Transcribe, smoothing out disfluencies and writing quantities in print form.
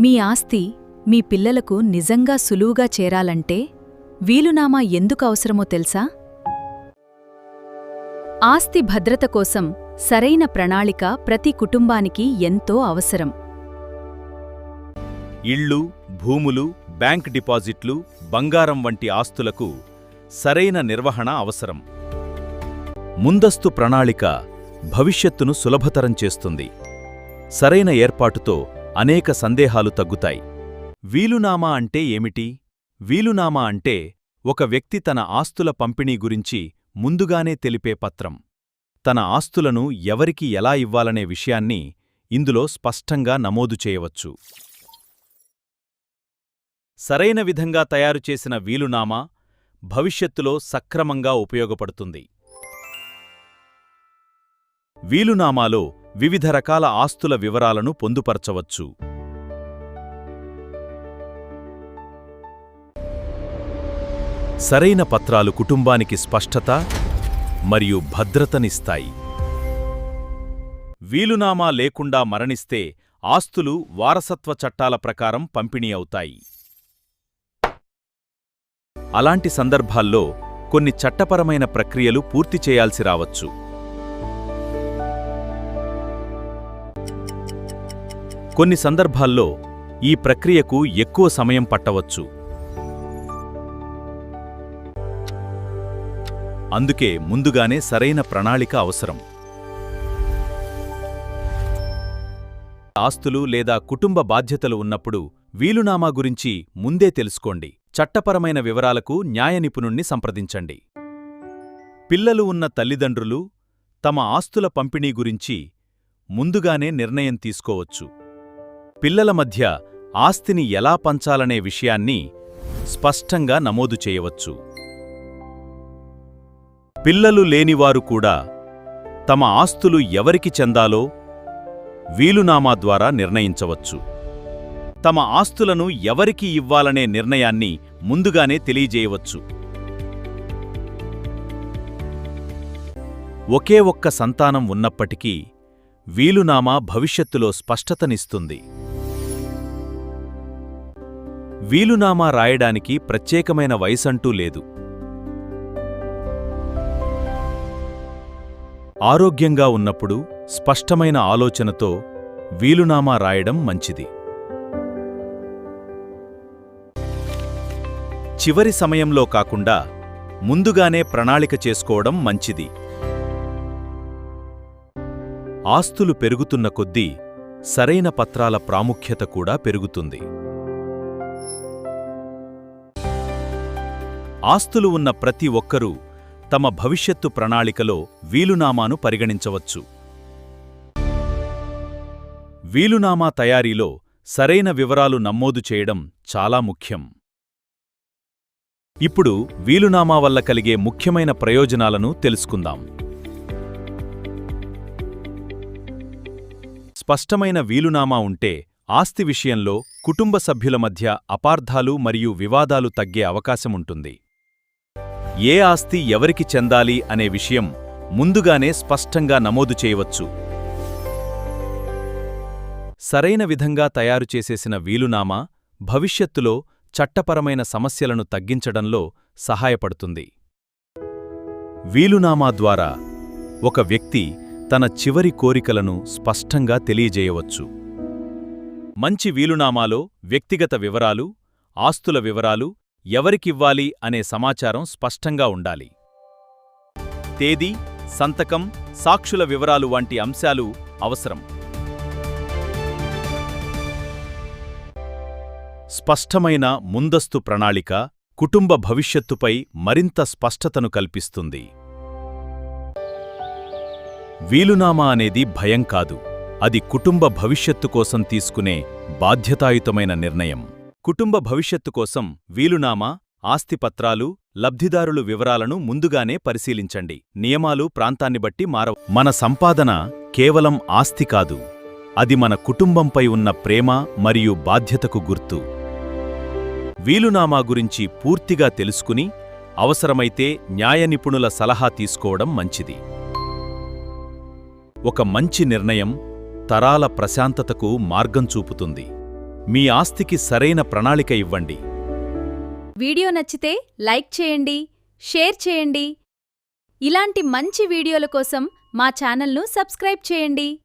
మీ ఆస్తి మీ పిల్లలకు నిజంగా సులువుగా చేరాలంటే వీలునామా ఎందుకు అవసరమో తెలుసా? ఆస్తి భద్రత కోసం సరైన ప్రణాళిక ప్రతి కుటుంబానికి ఎంతో అవసరం. ఇళ్ళు, భూములు, బ్యాంక్ డిపాజిట్లు, బంగారం వంటి ఆస్తులకు సరైన నిర్వహణ అవసరం. ముందస్తు ప్రణాళిక భవిష్యత్తును సులభతరం చేస్తుంది. సరైన ఏర్పాటుతో అనేక సందేహాలు తగ్గుతాయి. వీలునామా అంటే ఏమిటి? వీలునామా అంటే ఒక వ్యక్తి తన ఆస్తుల పంపిణీ గురించి ముందుగానే తెలిపే పత్రం. తన ఆస్తులను ఎవరికి ఎలా ఇవ్వాలనే విషయాన్ని ఇందులో స్పష్టంగా నమోదు చేయవచ్చు. సరైన విధంగా తయారుచేసిన వీలునామా భవిష్యత్తులో సక్రమంగా ఉపయోగపడుతుంది. వీలునామాలో వివిధ రకాల ఆస్తుల వివరాలను పొందుపరచవచ్చు. సరైన పత్రాలు కుటుంబానికి స్పష్టత మరియు భద్రతనిస్తాయి. వీలునామా లేకుండా మరణిస్తే ఆస్తులు వారసత్వ చట్టాల ప్రకారం పంపిణీ అవుతాయి. అలాంటి సందర్భాల్లో కొన్ని చట్టపరమైన ప్రక్రియలు పూర్తి చేయాల్సి రావచ్చు. కొన్ని సందర్భాల్లో ఈ ప్రక్రియకు ఎక్కువ సమయం పట్టవచ్చు. అందుకే ముందుగానే సరైన ప్రణాళిక అవసరం. ఆస్తులు లేదా కుటుంబ బాధ్యతలు ఉన్నప్పుడు వీలునామా గురించి ముందే తెలుసుకోండి. చట్టపరమైన వివరాలకు న్యాయ నిపుణుణ్ణి సంప్రదించండి. పిల్లలు ఉన్న తల్లిదండ్రులు తమ ఆస్తుల పంపిణీ గురించి ముందుగానే నిర్ణయం తీసుకోవచ్చు. పిల్లల మధ్య ఆస్తిని ఎలా పంచాలనే విషయాన్ని స్పష్టంగా నమోదు చేయవచ్చు. పిల్లలు లేనివారు కూడా తమ ఆస్తులు ఎవరికి చెందాలో వీలునామా ద్వారా నిర్ణయించవచ్చు. తమ ఆస్తులను ఎవరికి ఇవ్వాలనే నిర్ణయాన్ని ముందుగానే తెలియజేయవచ్చు. ఒకే ఒక్క సంతానం ఉన్నప్పటికీ వీలునామా భవిష్యత్తులో స్పష్టతనిస్తుంది. వీలునామా రాయడానికి ప్రత్యేకమైన వయసంటూ లేదు. ఆరోగ్యంగా ఉన్నప్పుడు స్పష్టమైన ఆలోచనతో వీలునామా రాయడం మంచిది. చివరి సమయంలో కాకుండా ముందుగానే ప్రణాళిక చేసుకోవడం మంచిది. ఆస్తులు పెరుగుతున్న కొద్దీ సరైన పత్రాల ప్రాముఖ్యత కూడా పెరుగుతుంది. ఆస్తులు ఉన్న ప్రతి ఒక్కరూ తమ భవిష్యత్తు ప్రణాళికలో వీలునామాను పరిగణించవచ్చు. వీలునామా తయారీలో సరైన వివరాలు నమోదు చేయడం చాలా ముఖ్యం. ఇప్పుడు వీలునామా వల్ల కలిగే ముఖ్యమైన ప్రయోజనాలను తెలుసుకుందాం. స్పష్టమైన వీలునామా ఉంటే ఆస్తి విషయంలో కుటుంబ సభ్యుల మధ్య అపార్థాలు మరియు వివాదాలు తగ్గే అవకాశముంటుంది. ఏ ఆస్తి ఎవరికి చెందాలి అనే విషయం ముందుగానే స్పష్టంగా నమోదు చేయవచ్చు. సరైన విధంగా తయారుచేసేసిన వీలునామా భవిష్యత్తులో చట్టపరమైన సమస్యలను తగ్గించడంలో సహాయపడుతుంది. వీలునామా ద్వారా ఒక వ్యక్తి తన చివరి కోరికలను స్పష్టంగా తెలియజేయవచ్చు. మంచి వీలునామాలో వ్యక్తిగత వివరాలు, ఆస్తుల వివరాలు, ఎవరికివ్వాలి అనే సమాచారం స్పష్టంగా ఉండాలి. తేదీ, సంతకం, సాక్షుల వివరాలు వంటి అంశాలు అవసరం. స్పష్టమైన ముందస్తు ప్రణాళిక కుటుంబ భవిష్యత్తుపై మరింత స్పష్టతను కల్పిస్తుంది. వీలునామా అనేది భయం కాదు, అది కుటుంబ భవిష్యత్తు కోసం తీసుకునే బాధ్యతాయుతమైన నిర్ణయం. కుటుంబ భవిష్యత్తు కోసం వీలునామా, ఆస్తిపత్రాలు, లబ్ధిదారులు వివరాలను ముందుగానే పరిశీలించండి. నియమాలు ప్రాంతాన్ని బట్టి మారవు. మన సంపాదన కేవలం ఆస్తి కాదు, అది మన కుటుంబంపై ఉన్న ప్రేమ మరియు బాధ్యతకు గుర్తు. వీలునామా గురించి పూర్తిగా తెలుసుకుని అవసరమైతే న్యాయ నిపుణుల సలహా తీసుకోవడం మంచిది. ఒక మంచి నిర్ణయం తరాల ప్రశాంతతకు మార్గం చూపుతుంది. మీ ఆస్తికి సరైన ప్రణాళిక ఇవ్వండి. వీడియో నచ్చితే లైక్ చేయండి, షేర్ చేయండి. ఇలాంటి మంచి వీడియోల కోసం మా ఛానల్ను సబ్స్క్రైబ్ చేయండి.